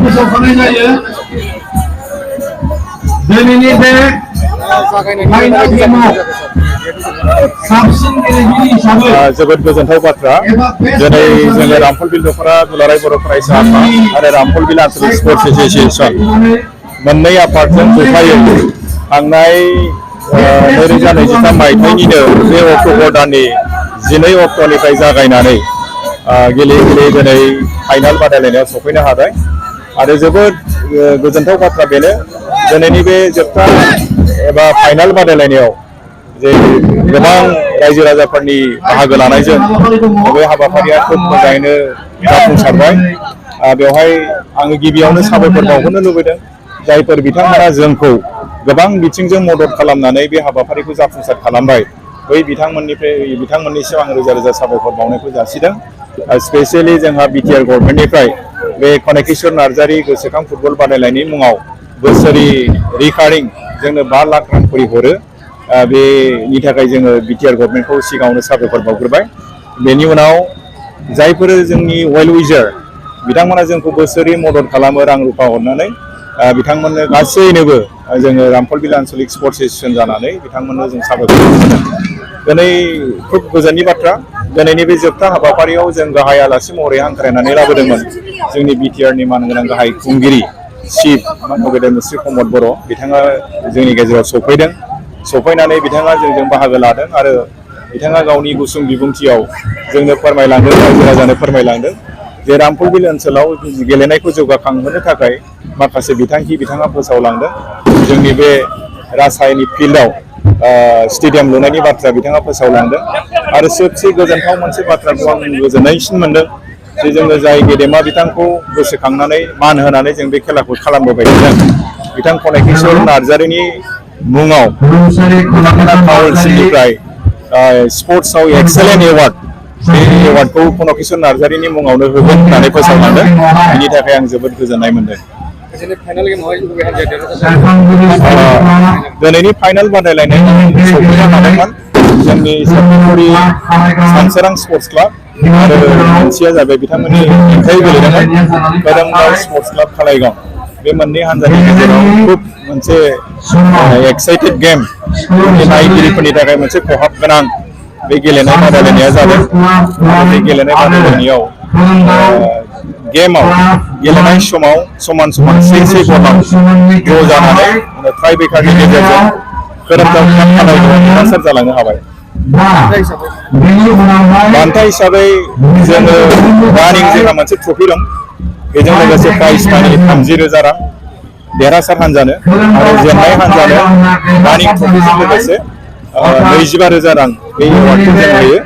फोसावखानाय जायो दिनैनि बे फाइनाल गेमाव साबसिन गेलेगिरि हिसाबै जोबोद गोजोनथाव बाथ्रा दिनै जोङो रामफलबिल दख'रा दुलाराय बर' फरायसा आफाद आरो रामफलबिल आनसलिक स्पर्ट्स एसोसिएशन मोननै आफादजों जथायै थांनाय 2023 मायथाइनिनो बे अक्ट'बर दाननि 12 अक्ट'निफ्राय जागायनानै गेलेयै दिनै फाइनाल बादायलायनायाव सफैनो हाबाय आरो जोबोद गोजोनथाव बाथ्रा बेनो दिनैनि बे जोबथा एबा फाइनाल बादायलायनायाव जे गोबां रायजो राजाफोरनि बाहागो लानायजों बे हाबाफारिया खोब मोजाङैनो जाफुंसारबाय बेवहाय आङो गिबियावनो साबायखर बावहरनो लुबैदों जायफोर बिथांमोना जोंखौ गोबां बिथिंजों मदद खालामनानै बे हाबाफारिखौ जाफुंसार खालामबाय बै बिथांमोननिसिम आं रोजा रोजा साबायखर बावनायखौ जासिदों स्पेसियेलि जोंहा बिटिआर गभर्नमेन्टनिफ्राय बे कनेकिस्वर नार्जारि गोसोखां फुटबल बादायलायनायनि मुङाव बोसोरि रिकारिं जोंनो 5 लाख रां खरि हरो बेनि थाखाय जोङो बिटिआर गभर्नमेन्टखौ सिगाङावनो साबायखर बावग्रोबाय बेनि उनाव जायफोर जोंनि वेल विजार बिथांमोना जोंखौ बोसोरै मदद खालामो रां रुफा हरनानै बिथांमोननो गासैनोबो जोङो रामफलबिल आनसलिक स्पर्ट्स एसोसिएशन जानानै बिथांमोननो जों साबायखर होदों दिनै खोब गोजोननि बाथ्रा दिनैनि बे जोबथा हाबाफारियाव जों गाहाय आलासि महरै हांख्रायनानै लाबोदोंमोन जोंनि बिटिआरनि मानगोनां गाहाय खुंगिरि चिफ मानगोनां मुस्रि प्रमद बर' बिथाङा जोंनि गेजेराव सफैनानै बिथाङा जोंजों बाहागो लादों आरो बिथाङा गावनि गुसुं बिबुंथियाव जोंनो फोरमायलांदों रायजो राजानो फोरमायलांदों जे रामफलबिल ओनसोलाव गेलेनायखौ जौगाखांहोनो थाखाय माखासे बिथांखि बिथाङा फोसावलांदों जोंनि बे रासायनिक फिल्डआव स्टेडियाम लुनायनि बाथ्रा बिथाङा फोसावलांदों आरो सबसे गोजोनथाव मोनसे बाथ्राखौ आं गोजोननायसिन मोनदों जे जोङो जाय गेदेमा बिथांखौ गोसोखांनानै मान होनानै जों बे खेलाखौ खालामबोबाय थादों बिथां कनेकिस्वर नार्जारिनि मुङाव काउन्सिलनिफ्राय स्पर्ट्सआव एक्सेलेन्ट एवार्ड बे एवार्डखौ कनेकिस्वर नार्जारिनि मुङावनो होगोन होननानै फोसावलांदों बिनि थाखाय आं जोबोद गोजोननाय मोनदों दिनैनि फाइनाल बादायलायनायाव सफैनो हादोंमोन जोंनि सानसुरि सानसोरां स्पर्ट्स क्लाब आरो मोनसेया जाबाय बिथांमोननि हेंथायै गेलेदोंमोन खोरोमगाव स्पर्ट्स क्लाब खालायगाव बे मोननै हान्जानि गेजेराव खुब मोनसे एक्साइटेड गेम नायगिरिफोरनि थाखाय मोनसे खहाब गोनां बे गेलेनाय बादायलायनाया जादों बे गेलेनाय बादायलायनायाव गेमाव गेलेनाय समाव समान समान 6 गलाव ज' जानानै ट्राइ ब्रेकारनि गेजेरजों खोरोमगाव क्लाब खालायगाव देरहासार जालांनो हाबाय बान्था हिसाबै जोङो रानिं जोंहा मोनसे ट्रफि दं बेजों लोगोसे प्राइज मानि 30,000 रां देरहासार हान्जानो आरो जेननाय हान्जानो रानिं ट्रफिजों लोगोसे 25,000 रां बे एवार्डखौ जों होयो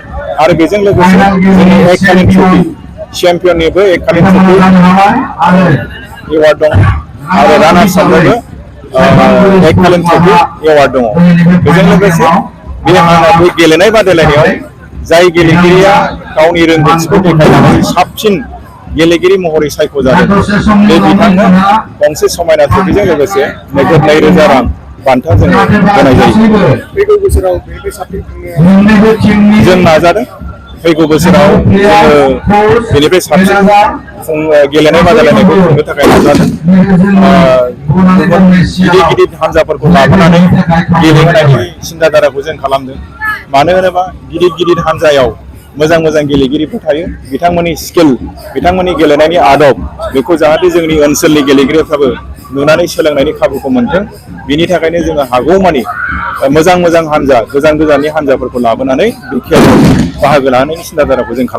आरो बेजों लोगोसे जोंनि एककालीन ट्रफि चेम्पियननिबो एककालीन ट्रफि एवार्ड दं आरो रानार्स आपनोबो एककालीन ट्रफि एवार्ड दङ बेजों लोगोसे बे गेलेनाय बादायलायनायाव जाय गेलेगिरिया गावनि रोंगौथिखौ देखायनानै साबसिन गेलेगिरि महरै सायख'जादों बे बिथांनो गंसे समायना ट्रफिजों लोगोसे नोगोद 2,000 रां बान्था जोङो होनाय जायो फैगौ बोसोराव जों नाजादों फैगौ बोसोराव जोङो बेनिफ्राय साबसिन गेलेनाय बादायलायनायखौ खुंनो थाखाय नाजादों गिदिर गिदिर हान्जाफोरखौ लाबोनानै गेलेहोनायनि सिन्थाधाराखौ जों खालामदों मानो होनोबा गिदिर गिदिर हान्जायाव मोजां मोजां गेलेगिरिफोर थायो बिथांमोननि स्किल बिथांमोननि गेलेनायनि आदब बेखौ जाहाथे जोंनि ओनसोलनि गेलेगिरिफ्राबो नुनानै सोलोंनायनि खाबुखौ मोनथों बिनि थाखायनो जोङो हागौमानि मोजां मोजां हान्जा गोजान गोजाननि हान्जाफोरखौ लाबोनानै बे खेलायाव बाहागो लानायनि सिन्थाधाराखौ जों खालामदों